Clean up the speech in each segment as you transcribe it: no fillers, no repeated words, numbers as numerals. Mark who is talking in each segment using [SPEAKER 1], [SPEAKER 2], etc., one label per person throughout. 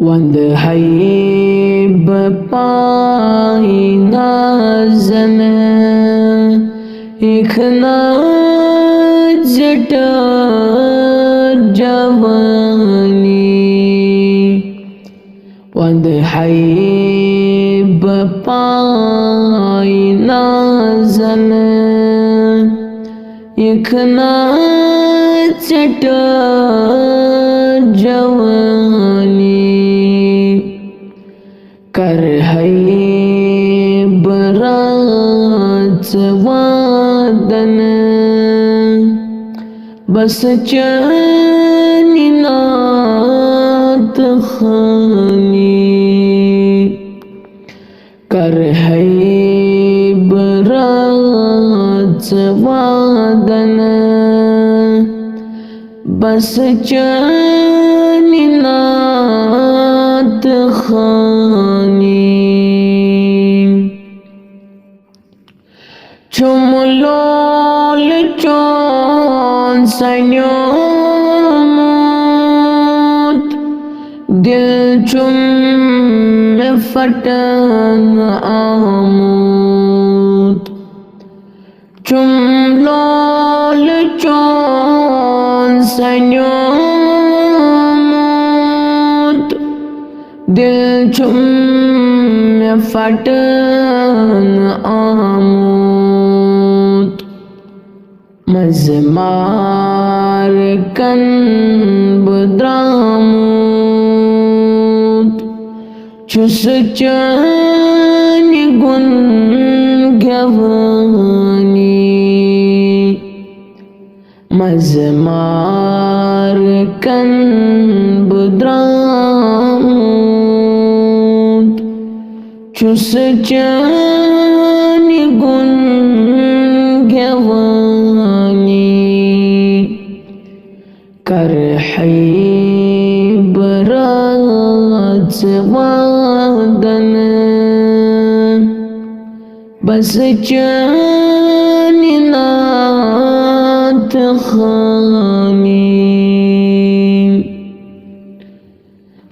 [SPEAKER 1] one हैब पाई नाजन इखना जट जवानी one हैब पाई नाजन इखना जट जवानी कर है बरात वादन बस चैनी नात खानी कर है बरात वादन बस चैनी नात खानी चुमलोल चौन सन्योमोत दिल चुम में फटन आमोत चुमलोल चौन सन्योमोत दिल चुम में फटन आमोत मज़मार कन बद्रामोत चुस चैनी गुन गवानी मज़मार कन बद्रामोत चुस चैनी गुन गवानी कर है बरात वादन बस चैनी नात खानी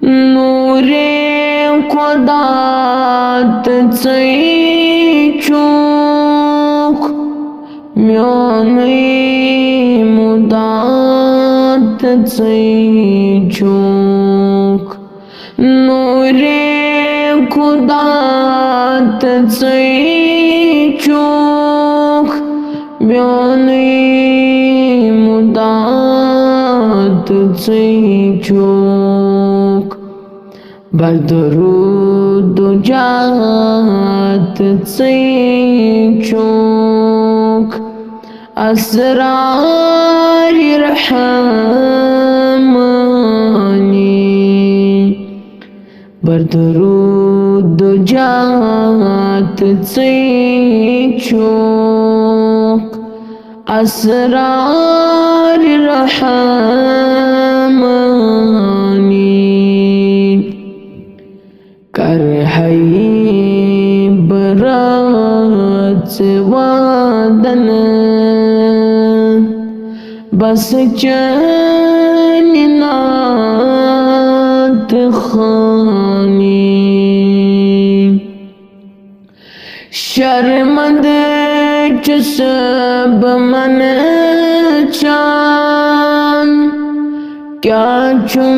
[SPEAKER 1] नूरे खुदात चूक म्यानी मुदात चूक नूरे खुदात चूक म्यानी मुदात चूक बदरूद जात चूक असरार रहमानी बदरूद जात चूक असरार रहमानी कर है बरात वादन बस चैनी नात खानी शर्मंद सब मन चान क्या चुम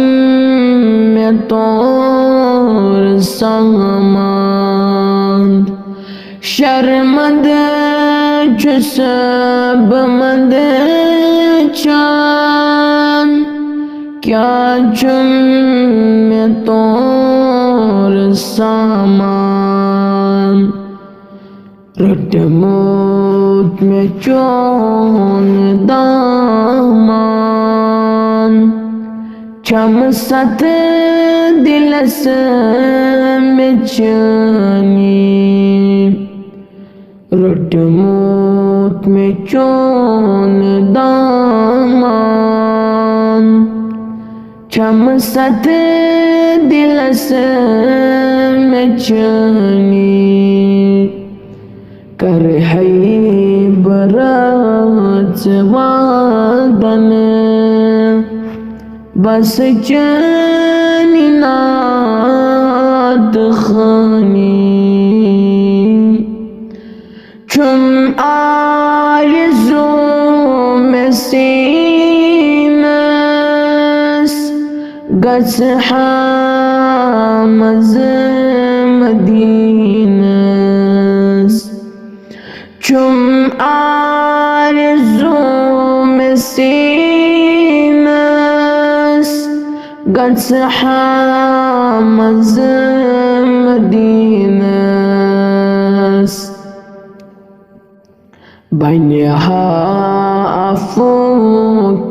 [SPEAKER 1] में तोर सामान शर्मंद सब मंद चान क्या चुम में तोर सामान रट मौत में चौन दामान चम सत दिलस में जानी रट मौत में चौन दामान चम सत दिलस में जानी कर है बरात वादन बस चैनी नात بس حامز مدینس چم آرزو مسینس گس حامز مدینس بینها افو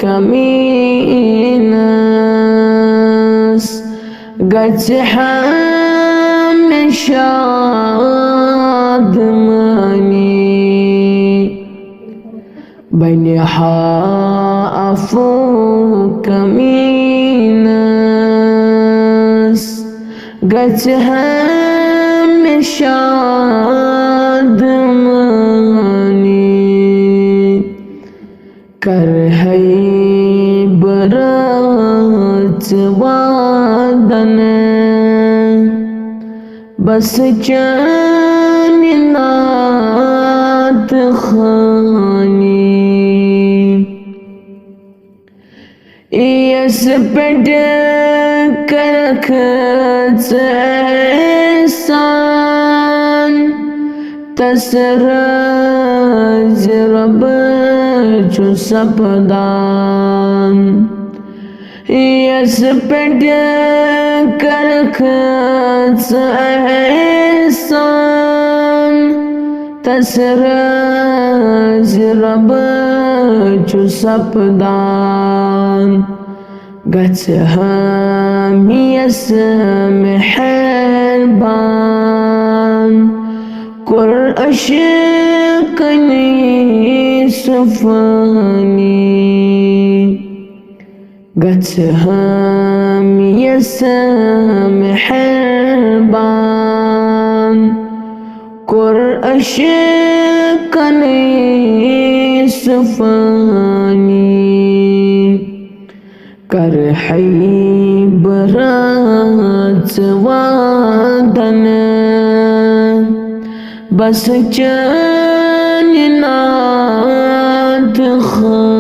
[SPEAKER 1] کمینس گس همیشه دمانی بینها افو کمینس گس همیشه کرهی برات وادن بس جانی نات خانی یس پڑ کرکت احسان تسرز رب چو سپدان یس پڑ کرکت احسان تسرز رب چو سپدان گچ ہمی اس محربان کر اشکنی صفانی گچ ہمی اس محربان کر اشکنی صفانی کرحی برات وادن بس جانی نات خان